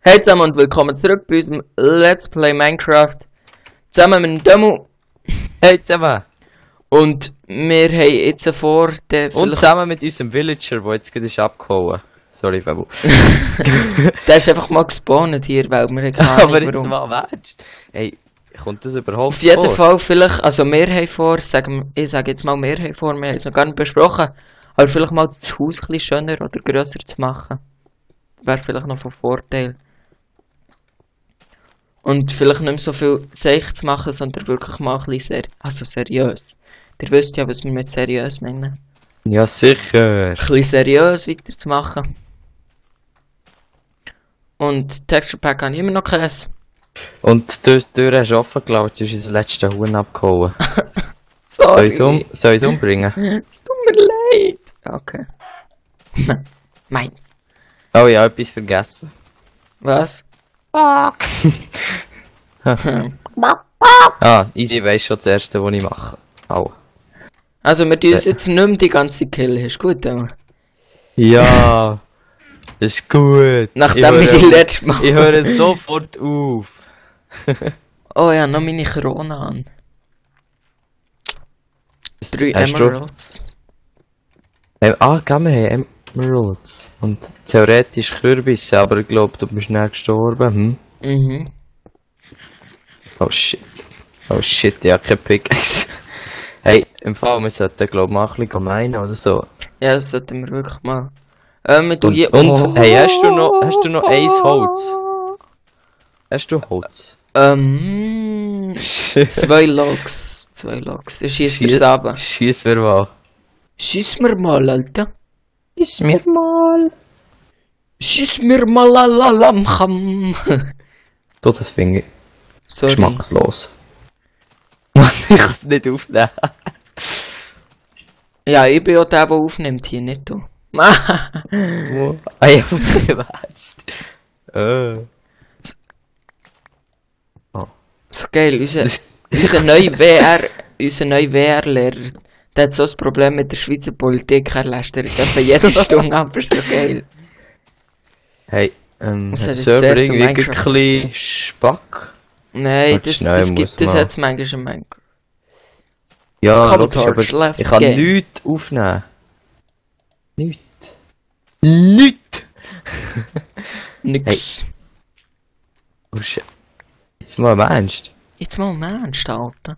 Hey zusammen und willkommen zurück bei unserem Let's Play Minecraft. Zusammen mit dem Demo. Hey zusammen! Und wir haben jetzt vor, Und zusammen mit unserem Villager, der jetzt gerade ist abgehauen. Sorry, Fabu. Der ist einfach mal gespawnt hier, weil wir keine Ahnung Aber jetzt warum. mal weißt hey, kommt das überhaupt Auf jeden vor? Fall vielleicht, also wir haben vor, ich sage jetzt mal, wir haben vor, wir haben es noch gar nicht besprochen, aber vielleicht mal das Haus ein bisschen schöner oder grösser zu machen. Wäre vielleicht noch von Vorteil. Und vielleicht nicht mehr so viel Seich zu machen, sondern wirklich mal ein bisschen seriös. Ihr wisst ja, was wir mit seriös meinen. Ja, sicher. Ein bisschen seriös weiterzumachen. Und Texture Pack habe ich immer noch keins. Und die Tür hast du offen gelassen, du hast unser letzten Huhn abgehauen. Sorry. Soll ich es umbringen? Es tut mir leid. Okay. Meins. Oh ja, etwas vergessen. Was? Ah, easy, weiss schon das erste, was ich mache. Au. Also wir tun uns jetzt nicht mehr die ganze Kill. Ist gut, aber. Ja, das ist gut. Nachdem ich die letzte Mal. Ich höre sofort auf. Oh ja, noch meine Krone an. 3 Hast du- Emeralds. gell, wir haben Emeralds. Und theoretisch Kürbisse, aber ich glaube, du bist nicht gestorben. Mhm. Oh shit. Oh shit, ich habe keine Pickaxe. Hey, im Fall, wir sollten glaube ich mal ein bisschen meinen oder so. Ja, das sollten wir wirklich mal. Wir tun hier. Hey, hast du noch eins Holz? Hast du Holz? 2 Logs. 2 Logs. Ich schieß mir's runter. Schieß mir mal. Schieß mir mal, Alter. Schieß mir mal. Schieß mir mal, Alalamcham. Du, das finde ich Sorry. geschmackslos. Mann, ich kann es nicht aufnehmen. Ja, ich bin auch der aufnimmt hier, nicht du. Ah ja, weißt So geil, unser neuer WR-Lehrer, der hat so ein Problem mit der Schweizer Politik, er lässt jede Stunde ab, ist so geil. Hey, Das hat hat jetzt Server sehr zu irgendwie ein Minecraft bisschen Spack? Nein, Warte, das schnell, gibt muss es mal. jetzt manchmal in Minecraft. Ja, Come logisch, Torch, aber left ich kann game. nichts aufnehmen. Nichts. Nichts! Nix. Oh shit. Jetzt mal im Ernst. Jetzt mal im Ernst, Alter.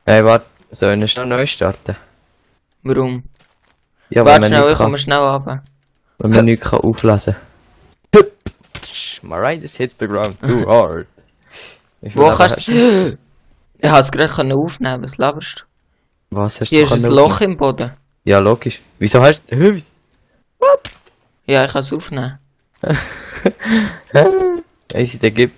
Hey, warte, sollen wir schnell neu starten? Warum? Ja, Warte man schnell, ich nichts komme schnell runter. wenn man nichts kann auflesen. My riders hit the ground too hard. Wie viel Wo Leben kannst hast du... Ich hab's gerade aufnehmen, was laberst du? Was hast Hier du ist ein können Loch aufnehmen? im Boden. Ja, logisch. Wieso hast du... Ja, ich kann es aufnehmen. Easy, der gibt...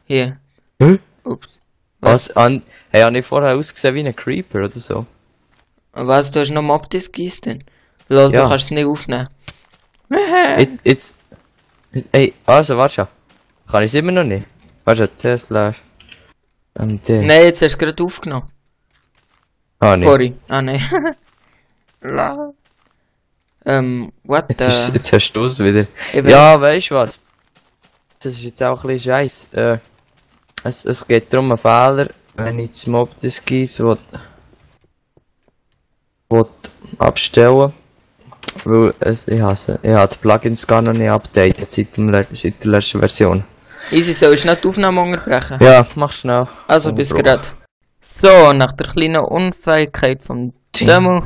Hier. Hä? Ups. Was? Hey, habe ich vorher ausgesehen wie ein Creeper oder so? Was, du hast noch Mob-Disc drin? Lol, Ja. du kannst es nicht aufnehmen. Jetzt... Ey, also, warte schon. Kann ich es immer noch nicht? Warte schon, Tesla... Nein, jetzt hast du gerade aufgenommen. Ah, nee. Sorry. Ah, nein. La. What the... Jetzt hast du es wieder. Eben. Ja, weißt du was? Das ist jetzt auch ein bisschen scheiß. Es geht darum, einen Fehler, wenn ich das Mob-Disguise will abstellen. Weil ich habe die Plugins gar noch nicht updated seit der letzten Version. Easy, soll ich nicht die Aufnahme unterbrechen? Ja, mach schnell. Also, bis Unterbruch. gerade. So, nach der kleinen Unfähigkeit vom Demo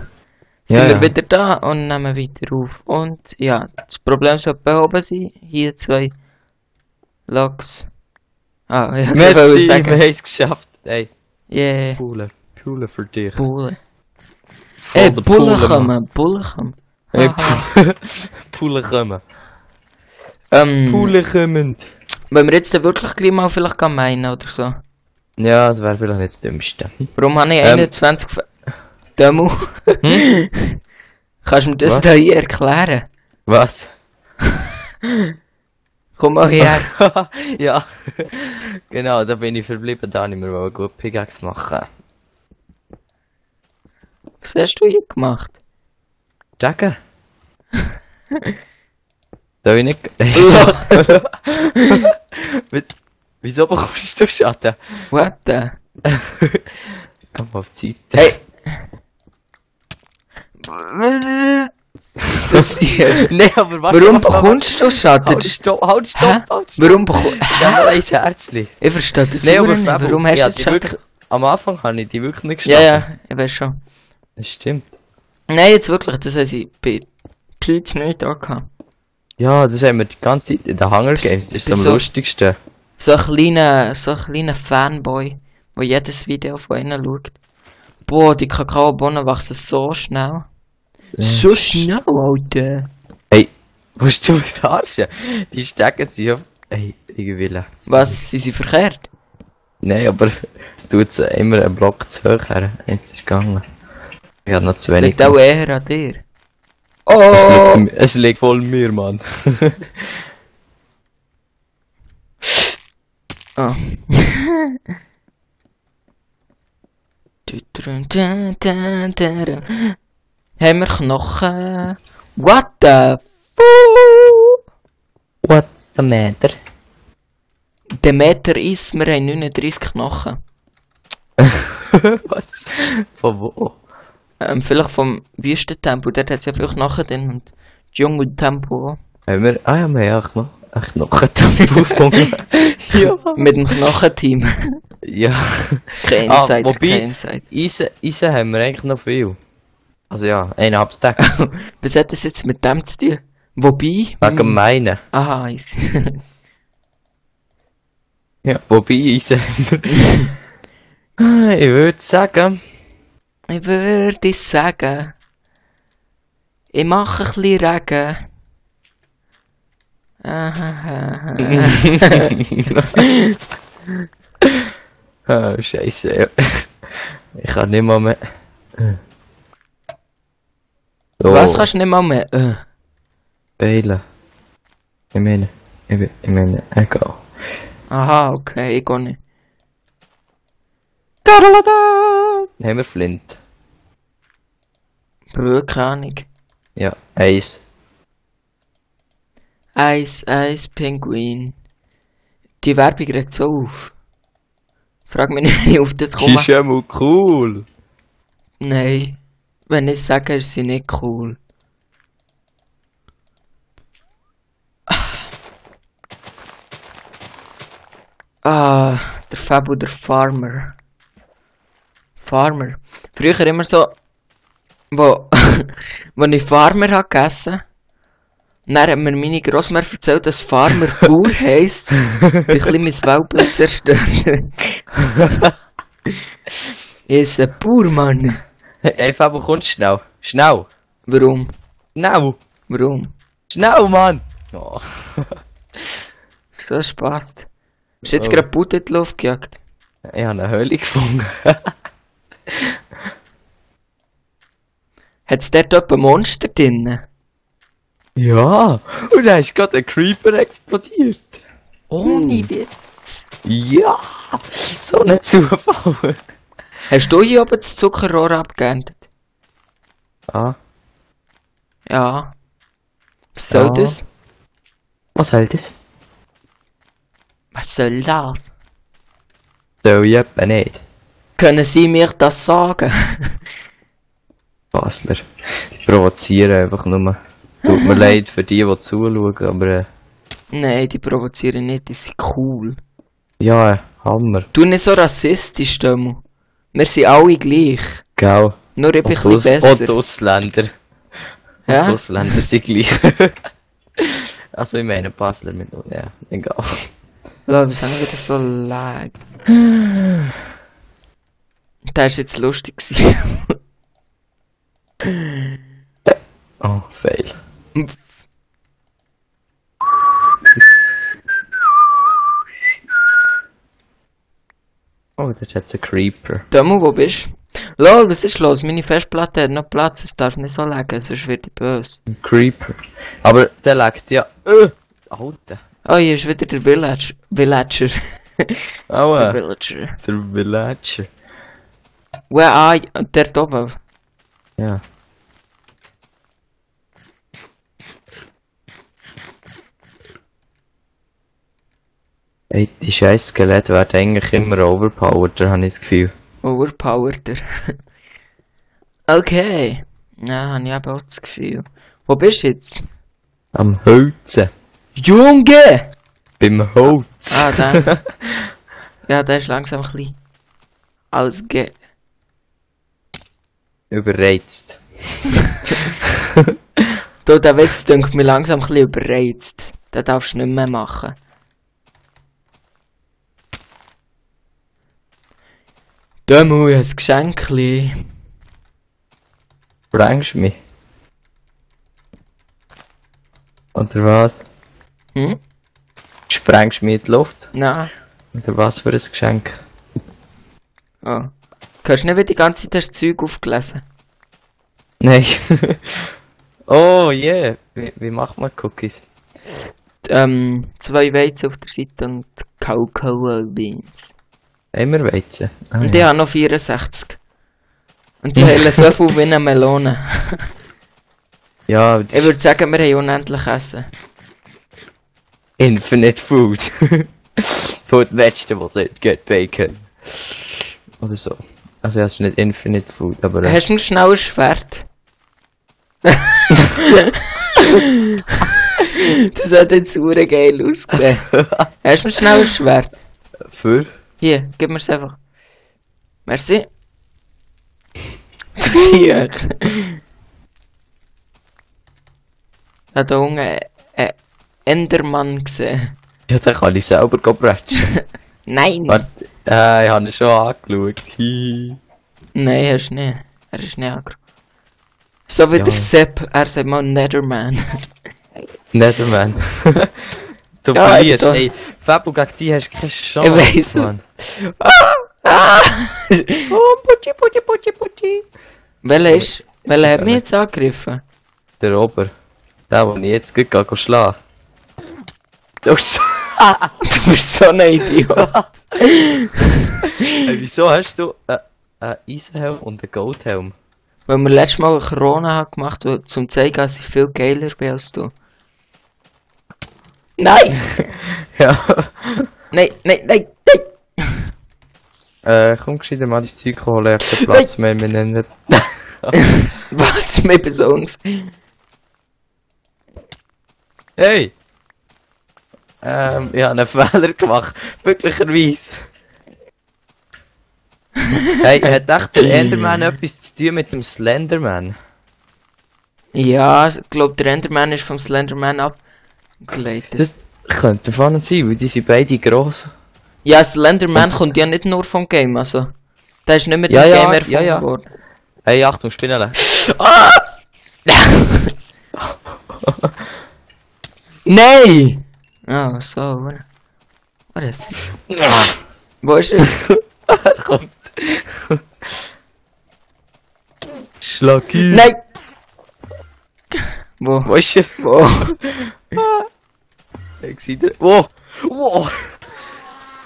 sind Ja, wir ja. wieder da und nehmen weiter auf. Und ja, das Problem soll behoben sein. Hier 2 Logs. Ah, ja, ich wollte Merci, wir sagen. haben es geschafft. Ey, Yeah. Pule für dich. Bullen. Voll Ey, der Bullen Pule, Mann. kommen, Bullen kommen. Hey, Haha. Pule kommen. Ähm, Pule kommen. wenn wir jetzt dann wirklich gleich mal vielleicht gehen meinen oder so. Ja, das wäre vielleicht nicht das Dümmste. Warum habe ich 21 Demo? Kannst du mir das Was? da hier erklären? Was? Komm mal her. Ja, genau, da bin ich verblieben, da habe ich mir mal eine gute Pickaxe machen. Was hast du hier gemacht? Checken? Soll ich nicht? Wieso bekommst du Schaden? What the? Komm mal auf die Seite. Hey! Das hier. Nee, aber was? Warum bekommst du Schaden? Halt stopp, halt Hä? stopp, halt stopp. Warum bekommst Ja, ein Herzli. Ich verstehe das Nee, aber nicht. Fabio, Warum hast ja, du die das wirklich, am Anfang habe ich die wirklich nicht Ja, geschlagen. ja, ich weiß schon. Das stimmt. Nein, jetzt wirklich, das haben sie bei Pilz nicht da gehabt. Ja, das haben wir die ganze Zeit in den Hunger Games. Das ist am Wieso? lustigsten. So ein kleiner Fanboy, der jedes Video von ihnen schaut. Boah, die Kakaobohnen wachsen so schnell. So schnell, Alter. Hey, musst du mich verarschen? Die stecken sich auf... Hey, irgendwie läuft's. Was, sind sie verkehrt? Nein, aber es tut immer einen Block zu hoch her. Jetzt ist es gegangen. Ich hab noch zu wenig. Liegt auch eher an dir. Es Oh! liegt, es liegt voll mir, Mann. Oh. Haben wir Knochen? What the fuck? What's the matter? Der Meter ist, wir haben 39 Knochen. Was? Von wo? Vielleicht vom Wüstentempo, dort hat es ja viel Knochen drin und Dschungeltempo auch. Haben wir... Ah ja, wir haben auch noch ein Tempo gefunden. Ja. Mit dem Knochenteam. Ja. Kein Ah, Insider, wobei- kein Insider. Eisen haben wir eigentlich noch viel. Also ja, 1,5 Stack. Was hat das jetzt mit dem zu tun? Wobei? Wegen meinen. Aha, easy. Ja, wobei Eisen haben wir. Ich würde sagen... Ich würde sagen, ich mache ein bisschen Regen. Ah, Scheiße. Ich kann nicht mal mehr. So, Was kannst du nicht mal mehr? Beilen. Ich meine, egal. Aha, okay, ich gehe nicht. Haben wir Flint? Keine Ahnung. Ja, Eis. Eis, Pinguin. Die Werbung regt so auf. Frag mich nicht, wie ich auf das komme. Ist ja mal cool. Nein. Wenn ich sage, ist sie nicht cool. Ah, der Fabo, der Farmer. Farmer. Früher immer so, wo ich Farmer habe gegessen, dann hat mir meine Grossmutter erzählt, dass Farmer Bauer heisst. Ein bisschen mein Weltbild zerstört. Ist ein Bauer, Mann. Hey Fabo, kommst schnell. Schnell. Warum? Schnell. Warum? Schnell, Mann. Oh. So Spaß. Hast du jetzt Oh. gerade Butter in die Luft gejagt? Ich habe eine Höhle gefunden. Hat es dort etwa Monster drin? Ja. Und dann ist gerade ein Creeper explodiert. Ohne Witz. Ja. So ein Zufall. Hast du hier oben das Zuckerrohr abgeerntet? Ah. Ja. Was soll Ja. das? Was soll das? Was soll das? Soll ich etwa nicht. Können Sie mir das sagen? Basler. Die provozieren einfach nur. Tut mir leid für die zuschauen, aber Nein, die provozieren nicht, die sind cool. ja, Hammer. Du nicht so rassistisch, Dömu. Wir sind alle gleich. Gell? Nur ein Und bisschen und besser. die Ausländer. Ja? Die Ausländer sind gleich. Also ich meine Basler mit ja, egal. Schau, wir sind wieder so lag. Das war jetzt lustig. gewesen. Oh, fail. Oh, dort hat's einen Creeper. Dömu, wo bist du? Lol, was ist los? Meine Festplatte hat noch Platz, es darf nicht so liegen, sonst wird ich böse. Ein Creeper. Aber der legt ja. Alter. Oh, hier ist wieder der Villager. Aua. Der Villager. Der Villager. Der da oben. Ja. Ey, die scheiß Skelette werden eigentlich immer overpowered, da habe ich das Gefühl. Overpowerter. Okay. Ja, habe ich eben auch das Gefühl. Wo bist du jetzt? Am Holzen. Junge! Beim Holz. Ah, der. Ja, der ist langsam ein bisschen Überreizt. Du, der Witz dünkt mir langsam ein bisschen überreizt. Den darfst du nicht mehr machen. Demu, ich habe ein Geschenkli. Sprengst du mich? Oder was? Hm? Sprengst du mich in die Luft? Nein. Oder was für ein Geschenk? Oh. Hörst du nicht, wie die ganze Zeit das Zeug aufgelesen? Nein. Oh yeah. Wie macht man Cookies? 2 Weizen auf der Seite und Cocoa Beans. Haben wir Weizen? Ah, Und ich habe noch 64. Und die hellen so viel wie eine Melone. ja, Ich würde sagen, wir haben unendlich Essen. Infinite Food. Put vegetables in, get bacon. Oder so. Also ja, es ist nicht Infinite Food, aber... Hast du noch schnell ein Schwert? Das hat jetzt super geil ausgesehen. Hast du noch schnell ein Schwert? Für? Hier, gib mir's einfach. Merci. Du siehst. Ich habe da unten einen Endermann gesehen. Ja, den kann ich selber bretschen. Nein! Warte, ich habe ihn schon angeschaut. Nein, hast du nicht. Er ist nicht aggro. So wie Ja. der Sepp, er sagt mal Netherman. Netherman. Du Ja, verlierst. doch. Ey, Fabio, gegen die hast du keine Ich Chance, weiss Mann. es. Ah! Oh, Putti, Putti, Putti, Putti. Welcher hat mich jetzt angegriffen? Der Ober. Der, den ich jetzt gleich schlagen kann. Du bist so ein Idiot. Hey, wieso hast du einen Eisenhelm und einen Goldhelm? Weil wir letztes Mal eine Corona gemacht haben, um zu zeigen, dass ich viel geiler bin als du. Nein! Ja. Nein, nein, nein, nein! Komm gescheiter mal dein Zeug holen, ich hab keinen Platz mehr, wir nennen. Was? Mir bin so unfair. Hey! Ich habe einen Fehler gemacht, möglicherweise. Hey, hat echt der Enderman etwas zu tun mit dem Slenderman? Ja, ich glaube, der Enderman ist vom Slenderman abgeleitet. Das könnte davon sein, weil die sind beide gross. Ja, Slenderman kommt ja nicht nur vom Game, also. Der ist nicht mit Ja, dem ja, Game erfunden ja, ja. worden. Hey, Achtung, Spinnele. Ah! Nein! Ah, so, oder? Was ist das? Wo ist er? Er kommt. Schlag ihn. Nein! Wo? Wo ist er? Wo? Hey, gescheiter. Wo? Wo?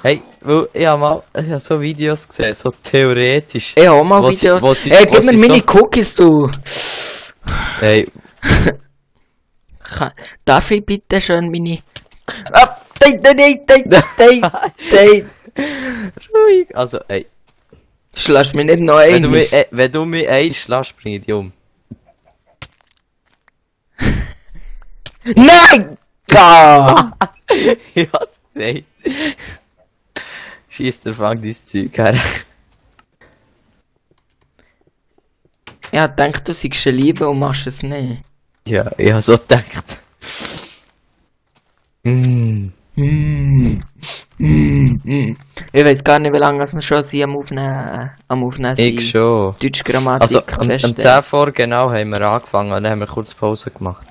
Hey, weil ich habe so Videos gesehen, so theoretisch. Ich habe auch mal Wo Videos. sie- Ey, wo gib mir sie meine so- Cookies, du! Hey, Darf ich bitte schon meine... Ah, nein! ruhig. Also, ey, Schlägst mich nicht noch wenn einmal. du mich einschlägst, bring ich dich um. Nein! Ah! Ich hab's gesagt. Schieß der Fang dein Zeug her. Ich hab gedacht, du seist eine Liebe und machst es nicht. Ja, ich hab so gedacht. Mm. Ich weiß gar nicht, wie lange wir schon sind am Aufnehmen sind. Ich schon. Deutsche Grammatik Also, am feststellen. 10 vor genau haben wir angefangen und dann haben wir kurz Pause gemacht.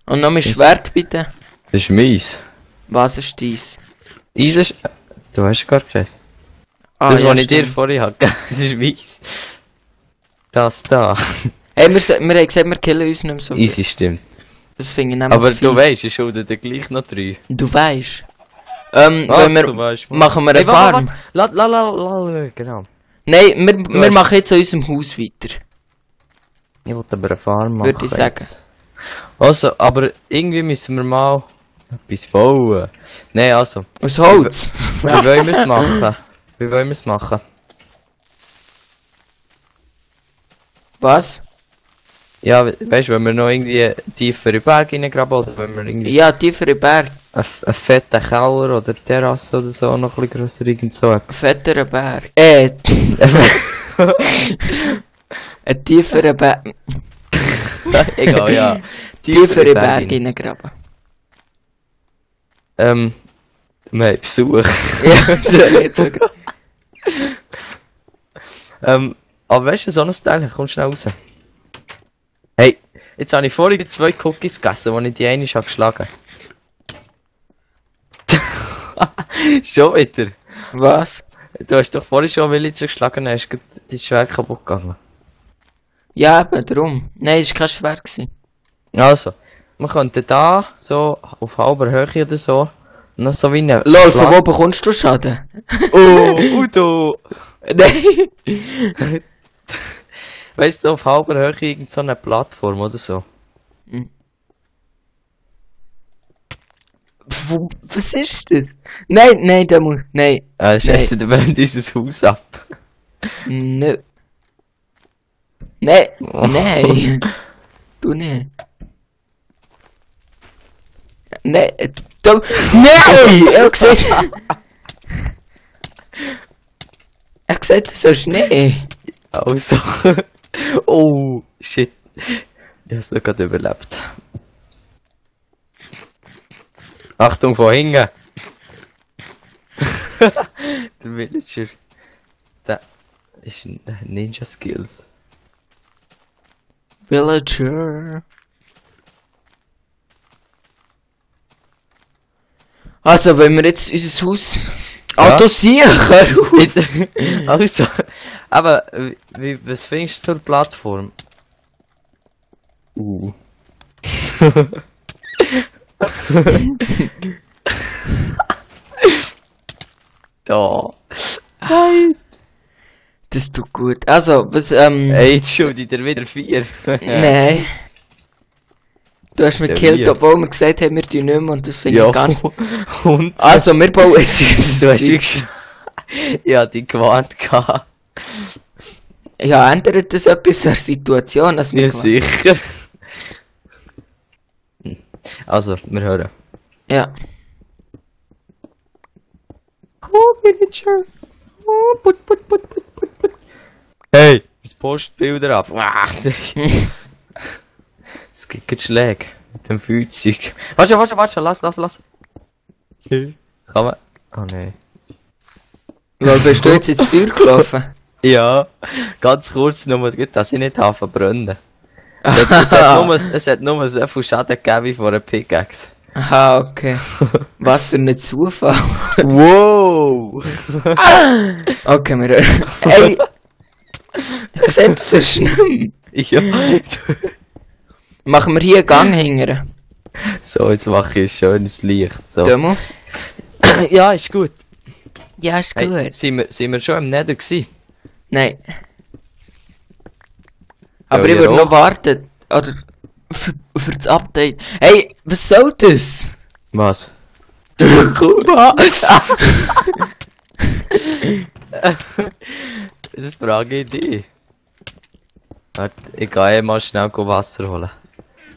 Und noch mein Schwert, bitte. Das ist mies. Was ist dies? Dieses. Du hast gar keins. Ah, Das, ja, was ich dir stimmt. vorhin habe, das ist mies. Das da. Hey, wir haben gesagt, wir killen uns nicht mehr so. Easy stimmt. Das finde ich nämlich Aber fies. du weißt, ich schulde dir gleich noch 3. Du weißt. Was? Wenn wir Du weißt, Mann. machen wir eine Hey, warte, Farm. warte. La, genau. Nein, wir hast- machen jetzt an unserem Haus weiter. Ich wollte aber eine Farm machen. Würde ich sagen. jetzt. Also, aber irgendwie müssen wir mal etwas bauen. Nein, also. Aus Holz? Wie wollen wir es machen? Wie wollen wir es machen? Was? Ja, weißt du, wenn wir noch irgendwie tiefere Berge reingraben oder wenn wir irgendwie Ja, tiefere Berg. einen fetten Keller oder Terrasse oder so noch ein bisschen grösser irgend so etwas. Fetterer Berg. Ein tieferer Berg. Egal, ja. Tiefere Berge reingraben. Wir haben Besuch. Ja, so nicht so gut. Aber weißt du, so ein Teil, komm schnell raus. Hey, jetzt habe ich vorhin 2 Cookies gegessen, die ich die eine habe geschlagen. Schon wieder? Was? Du hast doch vorhin schon Villager geschlagen, dann hast du dein Schwert kaputt gegangen. Ja, eben, darum. Nein, es war kein Schwert gewesen. Also, man könnte da so auf halber Höhe oder so noch so wie eine... Lol, von wo bekommst du Schaden? Oh, Udo! Nein! Weißt du, so auf halber Höhe irgend so eine Plattform oder so. Was ist das? Nein, nein, da muss. Nein. Scheiße, da brennt unser Haus ab. Nö. Nein, nein. Du nicht. Nein, du. Nein! Er hat gesagt. Er hat gesagt, du sollst nicht. Also. Oh, shit. Ich hab's noch gerade überlebt. Achtung, von hinten! Der Villager. Der ist ein Ninja Skills. Villager. Also, wenn wir jetzt unser Haus Ja. autosieren Also, aber was findest du zur Plattform? Da. Das tut gut. Also, was, Ey, jetzt schon wieder 4. Nein. Du hast mich Ja, gekillt, wir. obwohl wir gesagt haben, wir tun nicht mehr und das finde Ja, ich gar nicht. und? Also, wir bauen jetzt Du hast Zeug. wirklich... Ja, die gewarnt gehabt. Ja, ändert das etwas an der Situation, dass wir Ja, sicher. Also, wir hören. Ja. Oh, Villager. Oh, put, put, put, put, put, put. Hey, es postet Bilder ab. Es gibt keinen Schläge mit dem Feuerzeug. Warte, lass. Kann man... Oh nein. Weil bist du jetzt ins Feuer gelaufen? Ja, ganz kurz nur, dass ich nicht verbrennen. Es hat nur so viel Schaden gegeben wie vor einer Pickaxe. Aha, okay. Was für ein Zufall. Wow! Okay, wir hören. Ey! Ich seh, du so schnell. Ja. Machen wir hier einen Gang hingern. So, jetzt mache ich ein schönes Licht. So. Demo? Ja, ist gut. Ja, ist gut. Hey, sind wir schon im Nether gewesen? Nein. Aber Ja, ich würde wir noch warten. Oder für das Update. Hey, was soll das? Was? Das frage ich dich. Warte, ich gehe mal schnell Wasser holen.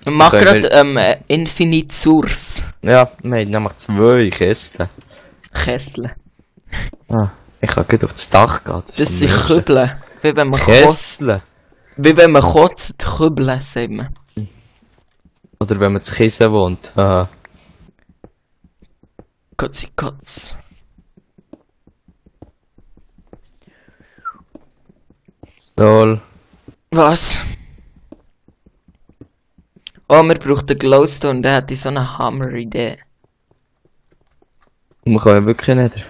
Mach Können gerade Infinite Source. Ja, wir haben nämlich 2 Kästen. Kessel. Ah, ich kann gut auf das Dach gehen. Das am sind besten. Kübeln. Wie wenn man kotzt. Kessel. Wie wenn man kotzt, Kübeln, sagt man. Oder wenn man zu Kissen wohnt. Ah. Kotzi Kotz. Lol. Was? Oh, wir brauchen den Glowstone, der hat so eine Hammer-Idee. Man kann ja wirklich nicht.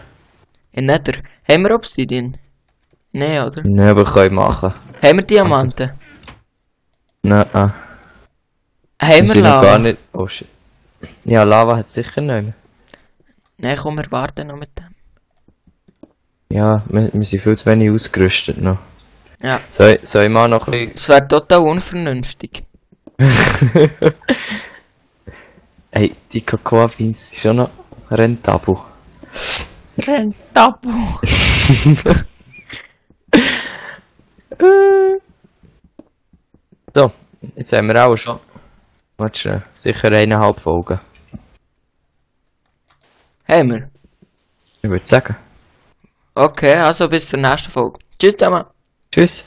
In Nether. Haben wir Obsidian? Nein, oder? Nein, aber kann ich machen. Haben wir Diamanten? Nein, Haben wir wir sind noch Lava? gar nicht. Oh shit. Ja, Lava hat sicher nicht mehr. Nein, komm, wir warten noch mit dem. Ja, wir sind viel zu wenig ausgerüstet noch. Ja. Soll ich mal noch ein bisschen... Das wäre total unvernünftig. Hey, die Cocoa-Beans sind schon noch rentabel. Rentabel. So, jetzt haben wir auch schon. Warte schnell, sicher 1,5 Folgen. Haben wir. Ich würde sagen. Okay, also bis zur nächsten Folge. Tschüss zusammen. Tschüss.